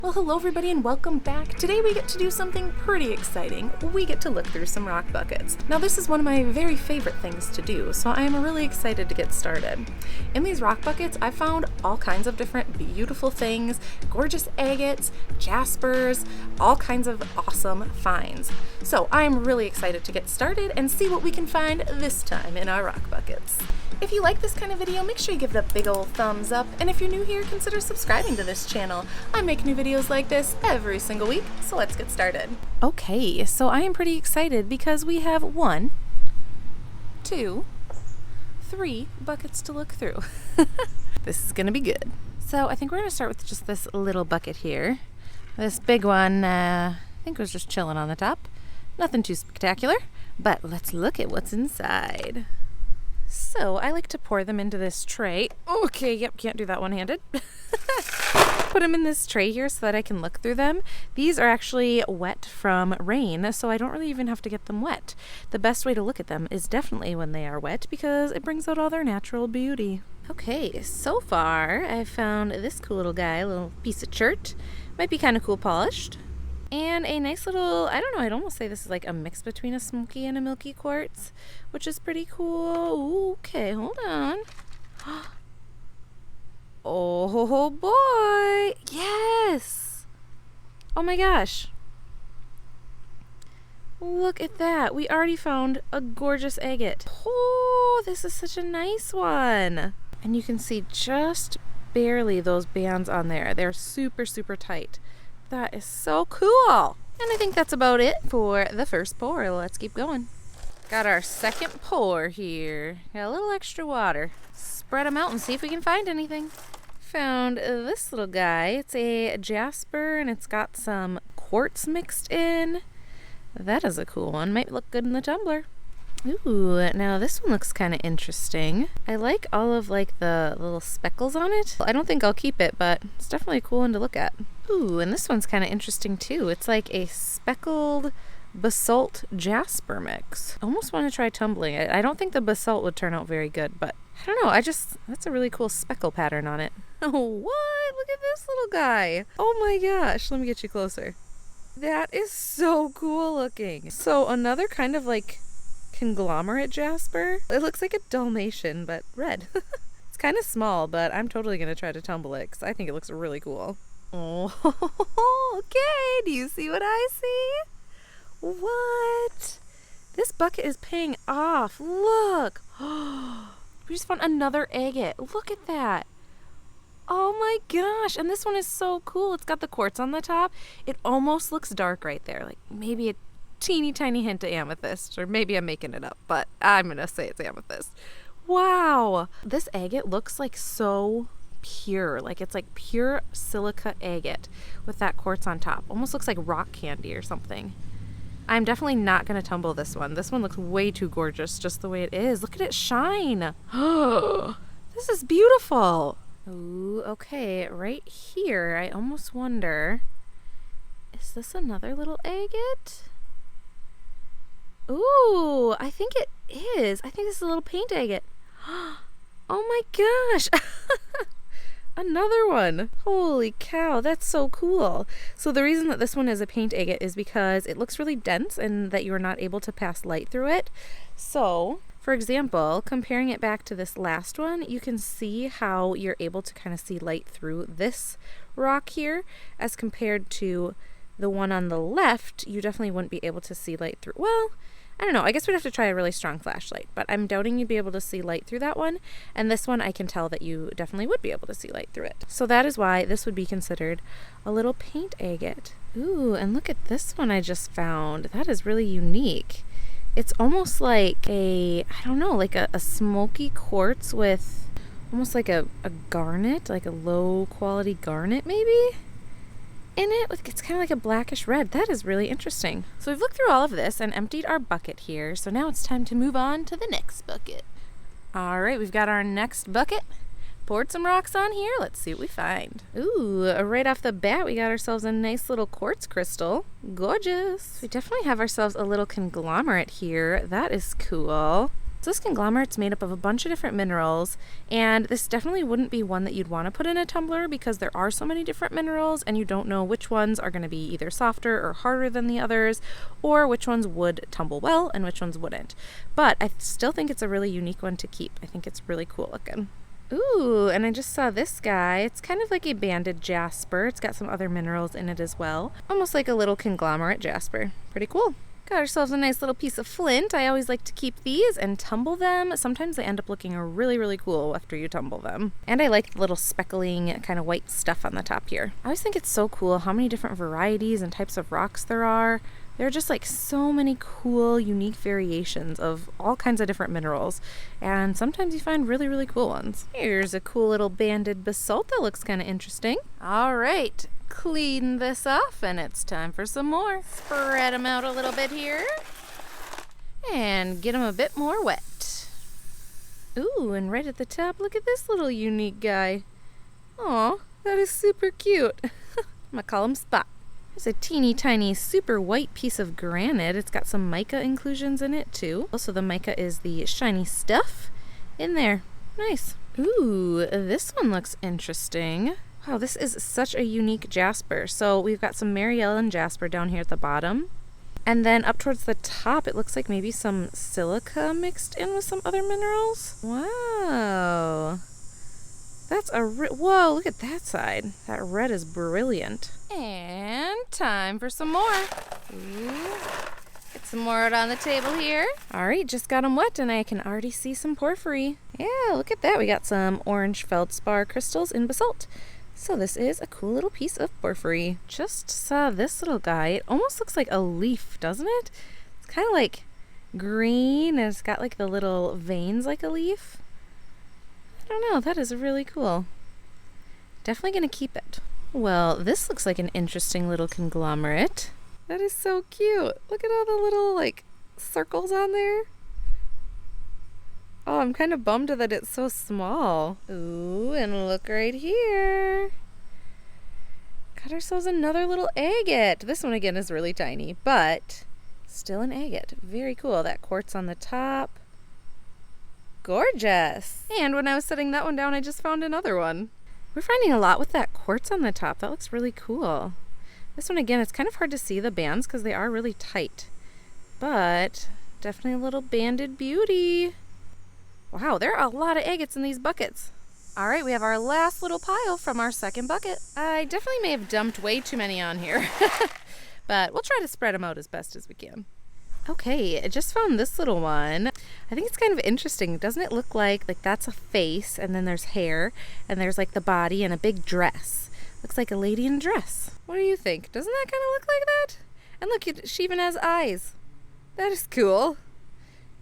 Well, hello everybody and welcome back. Today we get to do something pretty exciting. We get to look through some rock buckets. Now this is one of my very favorite things to do, so I am really excited to get started. In these rock buckets, I found all kinds of different beautiful things, gorgeous agates, jaspers, all kinds of awesome finds. So I am really excited to get started and see what we can find this time in our rock buckets. If you like this kind of video, make sure you give it a big old thumbs up, and if you're new here, consider subscribing to this channel. I make new videos like this every single week, so let's get started. Okay, so I am pretty excited because we have 1, 2, 3 buckets to look through. This is gonna be good. So I think we're gonna start with just this little bucket here. This big one, I think was just chilling on the top. Nothing too spectacular, but let's look at what's inside. So I like to pour them into this tray. Okay, yep, can't do that one-handed. Put them in this tray here so that I can look through them. These are actually wet from rain, so I don't really even have to get them wet. The best way to look at them is definitely when they are wet because it brings out all their natural beauty. Okay, so far I found this cool little guy, a little piece of chert. Might be kind of cool polished. And a nice little, I don't know, I'd almost say this is like a mix between a Smokey and a Milky quartz, which is pretty cool. Ooh, okay, hold on. Oh boy, yes! Oh my gosh. Look at that. We already found a gorgeous agate. Oh, this is such a nice one. And you can see just barely those bands on there. They're super, super tight. That is so cool. And I think that's about it for the first pour. Let's keep going. Got our second pour here. Got a little extra water. Spread them out and see if we can find anything. Found this little guy. It's a jasper and it's got some quartz mixed in. That is a cool one. Might look good in the tumbler. Ooh, now this one looks kind of interesting. I like all of like the little speckles on it. I don't think I'll keep it, but it's definitely a cool one to look at. Ooh, and this one's kind of interesting too. It's like a speckled basalt jasper mix. I almost want to try tumbling it. I don't think the basalt would turn out very good, but I don't know. That's a really cool speckle pattern on it. Oh, what? Look at this little guy. Oh my gosh. Let me get you closer. That is so cool looking. So another kind of like conglomerate jasper. It looks like a Dalmatian, but red. It's kind of small, but I'm totally going to try to tumble it because I think it looks really cool. Oh, okay. Do you see what I see? What? This bucket is paying off. Look. We just found another agate. Look at that. Oh my gosh. And this one is so cool. It's got the quartz on the top. It almost looks dark right there. Like maybe a teeny tiny hint of amethyst, or maybe I'm making it up, but I'm gonna say it's amethyst. Wow, this agate looks like so pure, like it's like pure silica agate with that quartz on top. Almost looks like rock candy or something. I'm definitely not gonna tumble this one. This one looks way too gorgeous just the way it is. Look at it shine. This is beautiful. Ooh, okay, right here I almost wonder, is this another little agate? Ooh, I think it is. I think this is a little paint agate. Oh my gosh. Another one. Holy cow, that's so cool. So the reason that this one is a paint agate is because it looks really dense and that you're not able to pass light through it. So, for example, comparing it back to this last one, you can see how you're able to kind of see light through this rock here as compared to the one on the left. You definitely wouldn't be able to see light through. Well, I don't know. I guess we'd have to try a really strong flashlight, but I'm doubting you'd be able to see light through that one. And this one, I can tell that you definitely would be able to see light through it. So that is why this would be considered a little paint agate. Ooh, and look at this one I just found. That is really unique. It's almost like I don't know, like a smoky quartz with almost like a garnet, like a low quality garnet maybe? In it, it's kind of like a blackish red. That is really interesting. So we've looked through all of this and emptied our bucket here. So now it's time to move on to the next bucket. All right, we've got our next bucket. Poured some rocks on here. Let's see what we find. Ooh, right off the bat, we got ourselves a nice little quartz crystal. Gorgeous. We definitely have ourselves a little conglomerate here. That is cool. So this conglomerate's made up of a bunch of different minerals, and this definitely wouldn't be one that you'd want to put in a tumbler because there are so many different minerals and you don't know which ones are going to be either softer or harder than the others, or which ones would tumble well and which ones wouldn't. But I still think it's a really unique one to keep. I think it's really cool looking. Ooh, and I just saw this guy. It's kind of like a banded jasper. It's got some other minerals in it as well. Almost like a little conglomerate jasper. Pretty cool. Got ourselves a nice little piece of flint. I always like to keep these and tumble them. Sometimes they end up looking really, really cool after you tumble them. And I like the little speckling kind of white stuff on the top here. I always think it's so cool how many different varieties and types of rocks there are. There are just like so many cool, unique variations of all kinds of different minerals, and sometimes you find really, really cool ones. Here's a cool little banded basalt that looks kind of interesting. All right, clean this off, and it's time for some more. Spread them out a little bit here, and get them a bit more wet. Ooh, and right at the top, look at this little unique guy. Aw, that is super cute. I'm gonna call him Spot. There's a teeny tiny super white piece of granite. It's got some mica inclusions in it too. Also the mica is the shiny stuff in there. Nice. Ooh, this one looks interesting. Wow, this is such a unique jasper. So we've got some Ariel and Jasper down here at the bottom. And then up towards the top, it looks like maybe some silica mixed in with some other minerals. Wow. That's a whoa, look at that side. That red is brilliant. And time for some more. Ooh. Get some more out on the table here. All right, just got them wet and I can already see some porphyry. Yeah, look at that. We got some orange feldspar crystals in basalt. So this is a cool little piece of porphyry. Just saw this little guy. It almost looks like a leaf, doesn't it? It's kind of like green and it's got like the little veins like a leaf. I don't know, that is really cool. Definitely gonna keep it. Well, this looks like an interesting little conglomerate. That is so cute. Look at all the little like circles on there. Oh, I'm kind of bummed that it's so small. Ooh, and look right here. Got ourselves another little agate. This one again is really tiny, but still an agate. Very cool. That quartz on the top. Gorgeous. And when I was setting that one down, I just found another one. We're finding a lot with that quartz on the top. That looks really cool. This one again, it's kind of hard to see the bands because they are really tight, but definitely a little banded beauty. Wow, there are a lot of agates in these buckets. All right, we have our last little pile from our second bucket. I definitely may have dumped way too many on here, but we'll try to spread them out as best as we can. Okay, I just found this little one. I think it's kind of interesting. Doesn't it look like that's a face and then there's hair and there's like the body and a big dress. Looks like a lady in a dress. What do you think? Doesn't that kind of look like that? And look, she even has eyes. That is cool.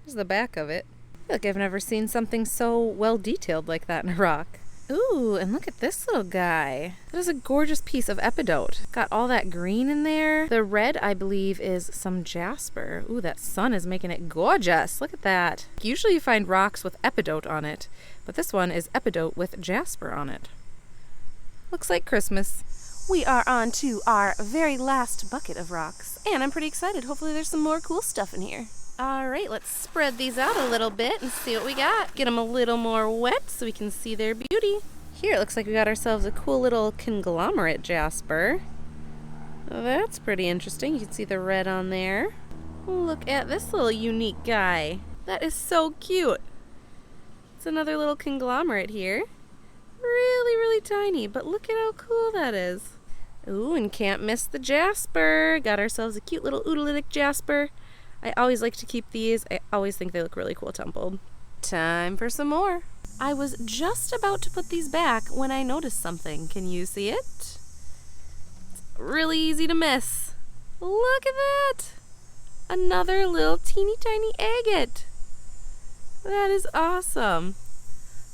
Here's the back of it. I feel like I've never seen something so well detailed like that in a rock. Ooh, and look at this little guy. That is a gorgeous piece of epidote. Got all that green in there. The red, I believe, is some jasper. Ooh, that sun is making it gorgeous. Look at that. Usually you find rocks with epidote on it, but this one is epidote with jasper on it. Looks like Christmas. We are on to our very last bucket of rocks, and I'm pretty excited. Hopefully there's some more cool stuff in here. All right, let's spread these out a little bit and see what we got. Get them a little more wet so we can see their beauty. Here, it looks like we got ourselves a cool little conglomerate jasper. That's pretty interesting. You can see the red on there. Look at this little unique guy. That is so cute. It's another little conglomerate here. Really, really tiny, but look at how cool that is. Ooh, and can't miss the jasper. Got ourselves a cute little oodalitic jasper. I always like to keep these. I always think they look really cool tumbled. Time for some more. I was just about to put these back when I noticed something. Can you see it? It's really easy to miss. Look at that! Another little teeny tiny agate. That is awesome.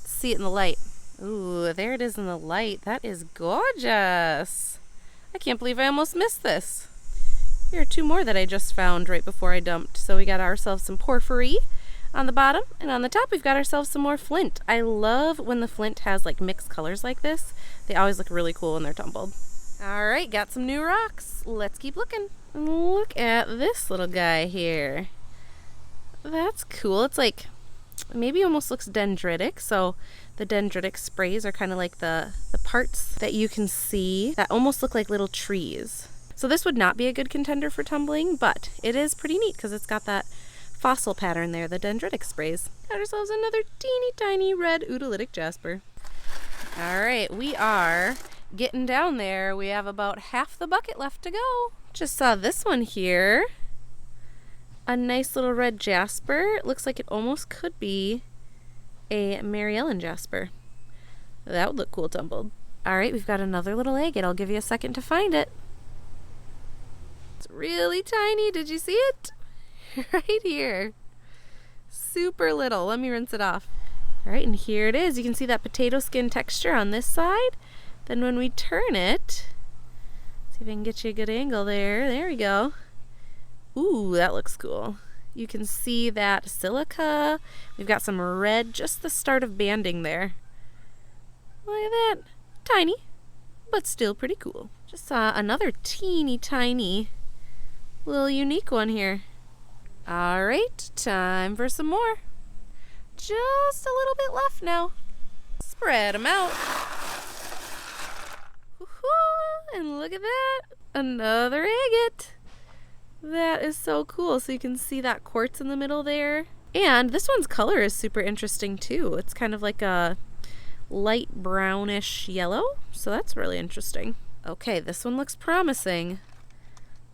Let's see it in the light. Ooh, there it is in the light. That is gorgeous. I can't believe I almost missed this. Here are two more that I just found right before I dumped. So we got ourselves some porphyry on the bottom, and on the top we've got ourselves some more flint. I love when the flint has like mixed colors like this. They always look really cool when they're tumbled. All right, got some new rocks. Let's keep looking. Look at this little guy here. That's cool. It's like maybe almost looks dendritic. So the dendritic sprays are kind of like the parts that you can see that almost look like little trees. So this would not be a good contender for tumbling, but it is pretty neat because it's got that fossil pattern there, the dendritic sprays. Got ourselves another teeny tiny red oodolitic jasper. All right, we are getting down there. We have about half the bucket left to go. Just saw this one here. A nice little red jasper. It looks like it almost could be a Mary Ellen jasper. That would look cool tumbled. All right, we've got another little agate. I'll give you a second to find it. It's really tiny. Did you see it? Right here. Super little. Let me rinse it off. All right, and here it is. You can see that potato skin texture on this side. Then when we turn it, see if I can get you a good angle there. There we go. Ooh, that looks cool. You can see that silica. We've got some red, just the start of banding there. Look at that. Tiny, but still pretty cool. Just saw another teeny tiny little unique one here. All right, time for some more. Just a little bit left now. Spread them out. Woohoo! And look at that. Another agate. That is so cool. So you can see that quartz in the middle there. And this one's color is super interesting too. It's kind of like a light brownish yellow. So that's really interesting. Okay, this one looks promising.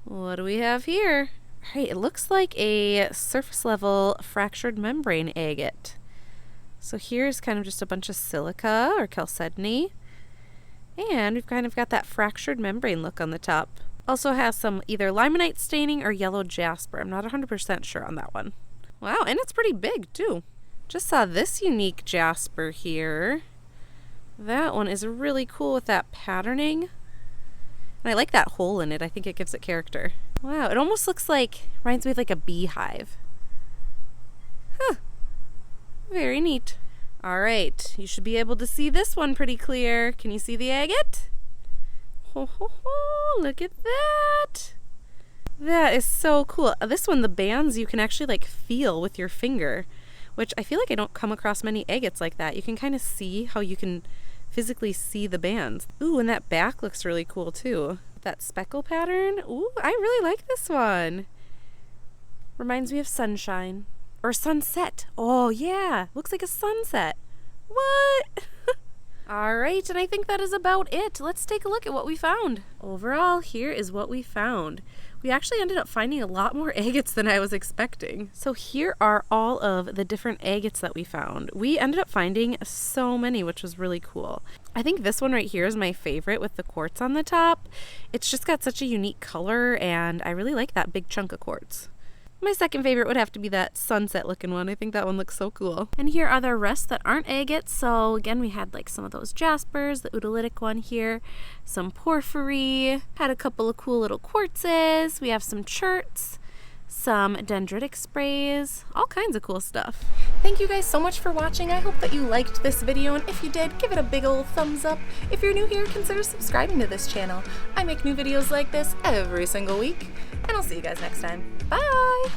What do we have here? All right, it looks like a surface level fractured membrane agate. So here's kind of just a bunch of silica or chalcedony. And we've kind of got that fractured membrane look on the top. Also has some either limonite staining or yellow jasper. I'm not 100% sure on that one. Wow, and it's pretty big too. Just saw this unique jasper here. That one is really cool with that patterning. And I like that hole in it. I think it gives it character. Wow, it almost looks like, reminds me of like a beehive. Huh. Very neat. All right, you should be able to see this one pretty clear. Can you see the agate? Ho, ho, ho, look at that. That is so cool. This one, the bands you can actually like feel with your finger, which I feel like I don't come across many agates like that. You can kind of see how you can physically see the bands. Ooh, and that back looks really cool too. That speckle pattern. Ooh, I really like this one. Reminds me of sunshine or sunset. Oh yeah, looks like a sunset. What? All right, and I think that is about it. Let's take a look at what we found. Overall, here is what we found. We actually ended up finding a lot more agates than I was expecting. So here are all of the different agates that we found. We ended up finding so many, which was really cool. I think this one right here is my favorite with the quartz on the top. It's just got such a unique color, and I really like that big chunk of quartz. My second favorite would have to be that sunset looking one. I think that one looks so cool. And here are the rest that aren't agates. So again, we had like some of those jaspers, the oodolitic one here, some porphyry, had a couple of cool little quartzes. We have some cherts, some dendritic sprays, all kinds of cool stuff. Thank you guys so much for watching. I hope that you liked this video, and if you did, give it a big old thumbs up. If you're new here, consider subscribing to this channel. I make new videos like this every single week, and I'll see you guys next time. Bye!